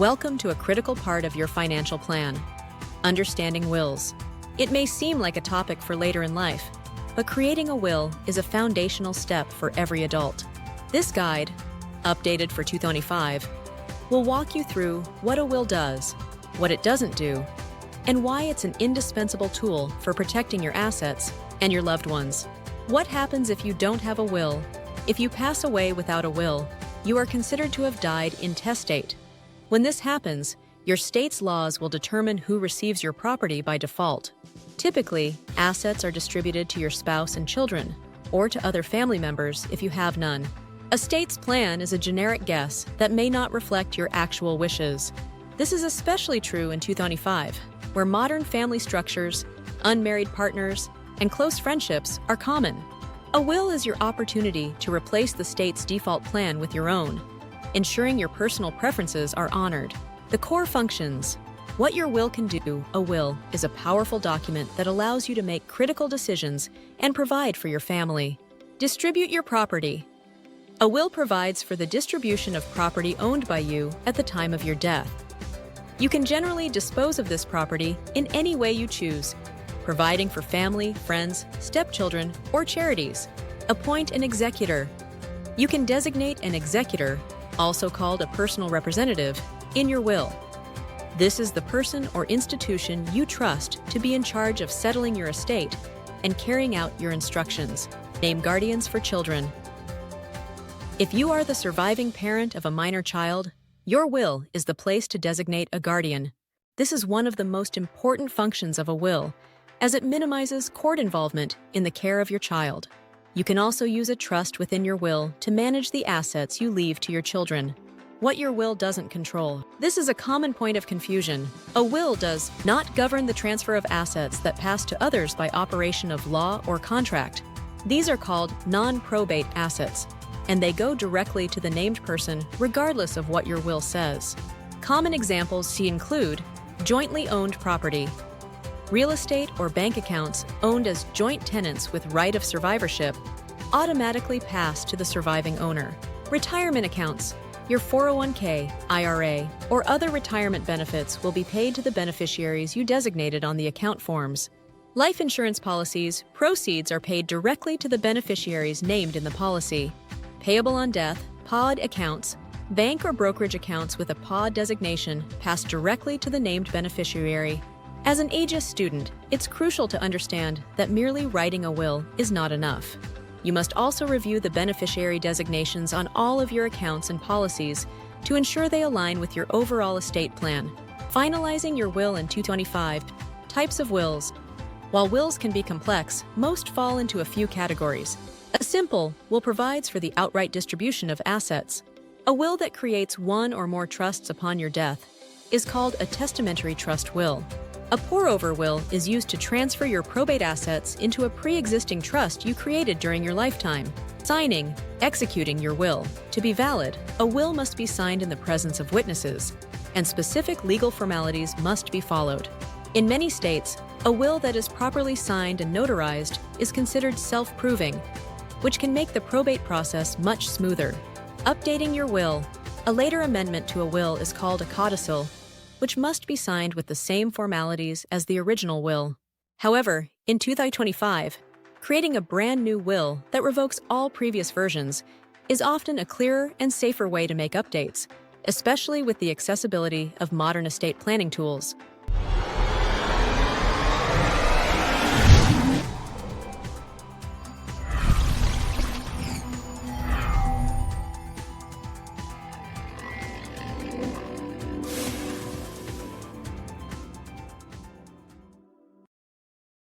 Welcome to a critical part of your financial plan, understanding wills. It may seem like a topic for later in life, but creating a will is a foundational step for every adult. This guide, updated for 2025, will walk you through what a will does, what it doesn't do, and why it's an indispensable tool for protecting your assets and your loved ones. What happens if you don't have a will? If you pass away without a will, you are considered to have died intestate. When this happens, your state's laws will determine who receives your property by default. Typically, assets are distributed to your spouse and children, or to other family members if you have none. A state's plan is a generic guess that may not reflect your actual wishes. This is especially true in 2025, where modern family structures, unmarried partners, and close friendships are common. A will is your opportunity to replace the state's default plan with your own, ensuring your personal preferences are honored. The core functions. What your will can do. A will is a powerful document that allows you to make critical decisions and provide for your family. Distribute your property. A will provides for the distribution of property owned by you at the time of your death. You can generally dispose of this property in any way you choose, providing for family, friends, stepchildren, or charities. Appoint an executor. You can designate an executor, also called a personal representative, in your will. This is the person or institution you trust to be in charge of settling your estate and carrying out your instructions. Name guardians for children. If you are the surviving parent of a minor child, your will is the place to designate a guardian. This is one of the most important functions of a will, as it minimizes court involvement in the care of your child. You can also use a trust within your will to manage the assets you leave to your children. What your will doesn't control. This is a common point of confusion. A will does not govern the transfer of assets that pass to others by operation of law or contract. These are called non-probate assets, and they go directly to the named person regardless of what your will says. Common examples include jointly owned property, real estate or bank accounts owned as joint tenants with right of survivorship automatically pass to the surviving owner. Retirement accounts. Your 401k, IRA, or other retirement benefits will be paid to the beneficiaries you designated on the account forms. Life insurance policies, proceeds are paid directly to the beneficiaries named in the policy. Payable on death, POD accounts, bank or brokerage accounts with a POD designation pass directly to the named beneficiary. As an AEGIS student, it's crucial to understand that merely writing a will is not enough. You must also review the beneficiary designations on all of your accounts and policies to ensure they align with your overall estate plan. Finalizing your will in 2025. Types of wills. While wills can be complex, most fall into a few categories. A simple will provides for the outright distribution of assets. A will that creates one or more trusts upon your death is called a testamentary trust will. A pour-over will is used to transfer your probate assets into a pre-existing trust you created during your lifetime. Signing, executing your will. To be valid, a will must be signed in the presence of witnesses, and specific legal formalities must be followed. In many states, a will that is properly signed and notarized is considered self-proving, which can make the probate process much smoother. Updating your will. A later amendment to a will is called a codicil, which must be signed with the same formalities as the original will. However, in 2025, creating a brand new will that revokes all previous versions is often a clearer and safer way to make updates, especially with the accessibility of modern estate planning tools.